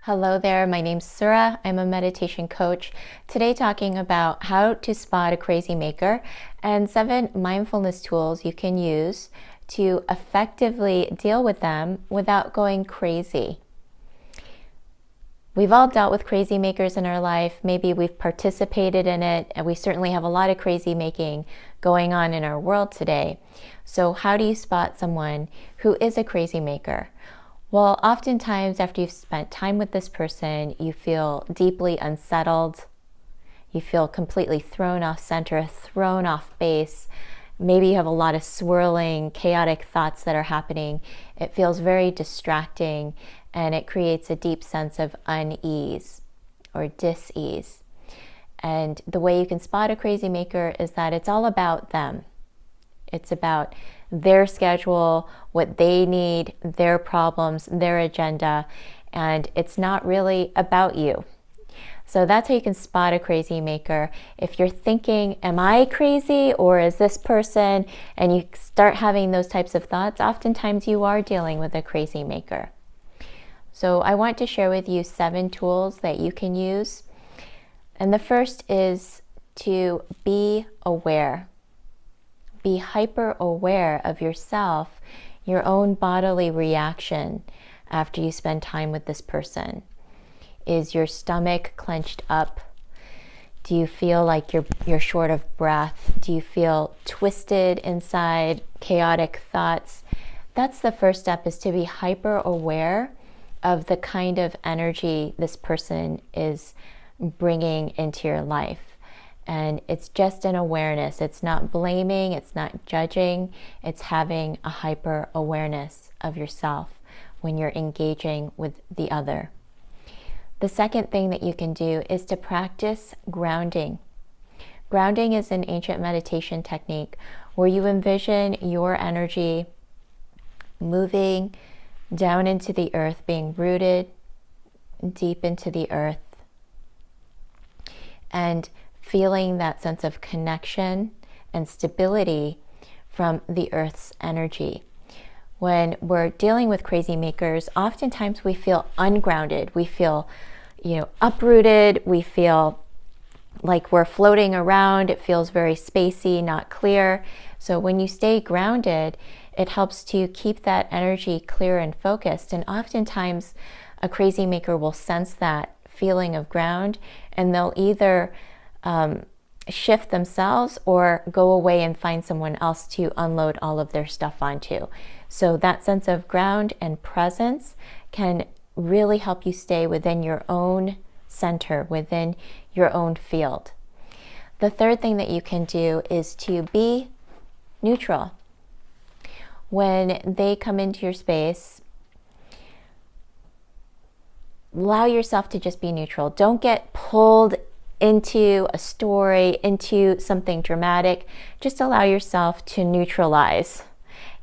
Hello there, my name's Sura. I'm a meditation coach. Today talking about how to spot a crazy maker and 7 mindfulness tools you can use to effectively deal with them without going crazy. We've all dealt with crazy makers in our life. Maybe we've participated in it, and we certainly have a lot of crazy making going on in our world today. So how do you spot someone who is a crazy maker? Well, oftentimes after you've spent time with this person, you feel deeply unsettled. You feel completely thrown off center, thrown off base. Maybe you have a lot of swirling, chaotic thoughts that are happening. It feels very distracting, and it creates a deep sense of unease or dis-ease. And the way you can spot a crazy maker is that it's all about them. It's about their schedule, what they need, their problems, their agenda, and it's not really about you. So that's how you can spot a crazy maker. If you're thinking, am I crazy or is this person, and you start having those types of thoughts, oftentimes you are dealing with a crazy maker. So I want to share with you 7 tools that you can use. And the first is to be aware. Be hyper aware of yourself, your own bodily reaction after you spend time with this person. Is your stomach clenched up? Do you feel like you're short of breath? Do you feel twisted inside, chaotic thoughts? That's the first step, is to be hyper aware of the kind of energy this person is bringing into your life. And it's just an awareness. It's not blaming, it's not judging, it's having a hyper awareness of yourself when you're engaging with the other. The second thing that you can do is to practice grounding. Grounding is an ancient meditation technique where you envision your energy moving down into the earth, being rooted deep into the earth, and feeling that sense of connection and stability from the earth's energy. When we're dealing with crazy makers, oftentimes we feel ungrounded. We feel, uprooted. We feel like we're floating around. It feels very spacey, not clear. So when you stay grounded, it helps to keep that energy clear and focused. And oftentimes a crazy maker will sense that feeling of ground, and they'll either shift themselves or go away and find someone else to unload all of their stuff onto. So that sense of ground and presence can really help you stay within your own center, within your own field. The third thing that you can do is to be neutral. When they come into your space, allow yourself to just be neutral. Don't get pulled into a story, into something dramatic. Just allow yourself to neutralize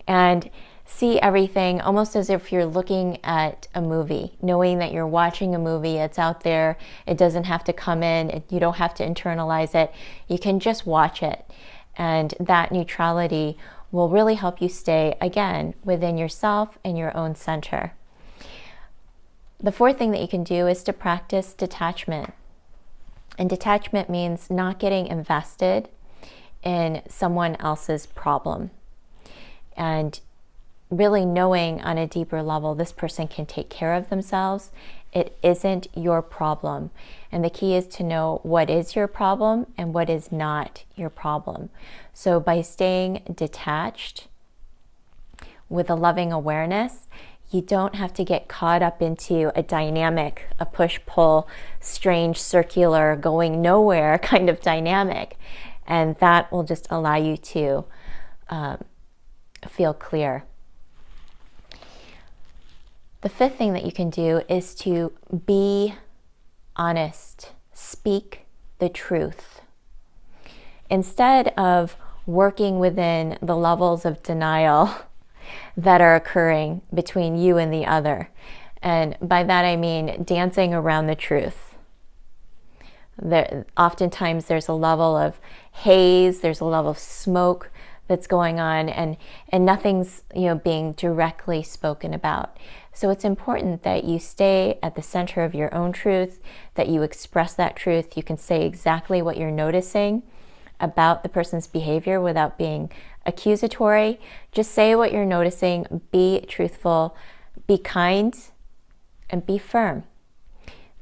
and see everything almost as if you're looking at a movie, knowing that you're watching a movie. It's out there. It doesn't have to come in. You don't have to internalize it. You can just watch it. And that neutrality will really help you stay, again, within yourself and your own center. The fourth thing that you can do is to practice detachment. And detachment means not getting invested in someone else's problem. And really knowing on a deeper level, this person can take care of themselves. It isn't your problem. And the key is to know what is your problem and what is not your problem. So by staying detached with a loving awareness, you don't have to get caught up into a dynamic, a push-pull, strange, circular, going nowhere kind of dynamic. And that will just allow you to feel clear. The fifth thing that you can do is to be honest. Speak the truth. Instead of working within the levels of denial that are occurring between you and the other. And by that I mean dancing around the truth. Oftentimes there's a level of haze, there's a level of smoke that's going on, and nothing's, being directly spoken about. So it's important that you stay at the center of your own truth, that you express that truth. You can say exactly what you're noticing about the person's behavior without being accusatory. Just say what you're noticing, be truthful, be kind, and be firm.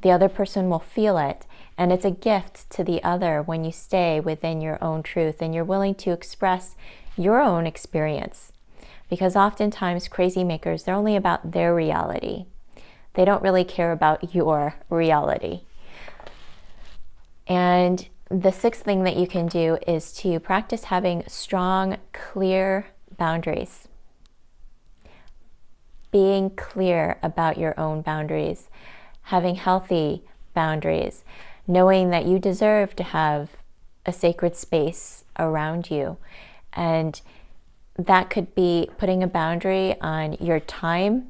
The other person will feel it, and it's a gift to the other when you stay within your own truth and you're willing to express your own experience. Because oftentimes crazy makers, they're only about their reality. They don't really care about your reality. And the sixth thing that you can do is to practice having strong, clear boundaries. Being clear about your own boundaries, having healthy boundaries, knowing that you deserve to have a sacred space around you. And that could be putting a boundary on your time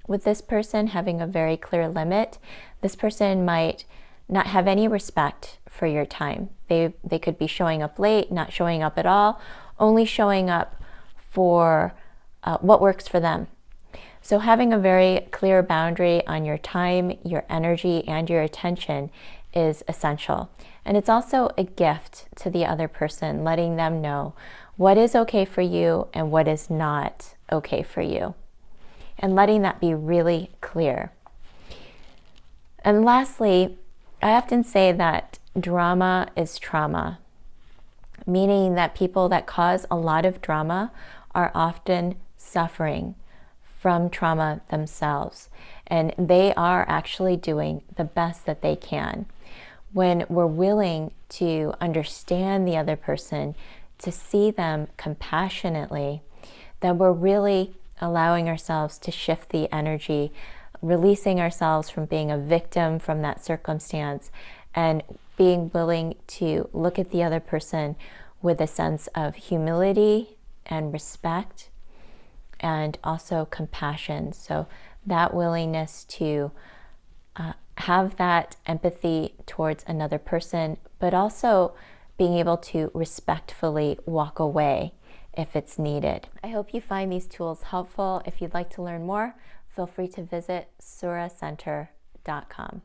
with this person, having a very clear limit. This person might not have any respect for your time. They could be showing up late, not showing up at all, only showing up for what works for them. So having a very clear boundary on your time, your energy, and your attention is essential. And it's also a gift to the other person, letting them know what is okay for you and what is not okay for you, and letting that be really clear. And lastly, I often say that drama is trauma, meaning that people that cause a lot of drama are often suffering from trauma themselves, and they are actually doing the best that they can. When we're willing to understand the other person, to see them compassionately, then we're really allowing ourselves to shift the energy, releasing ourselves from being a victim from that circumstance, and being willing to look at the other person with a sense of humility and respect, and also compassion. So that willingness to have that empathy towards another person, but also being able to respectfully walk away if it's needed. I hope you find these tools helpful. If you'd like to learn more, feel free to visit suracenter.com.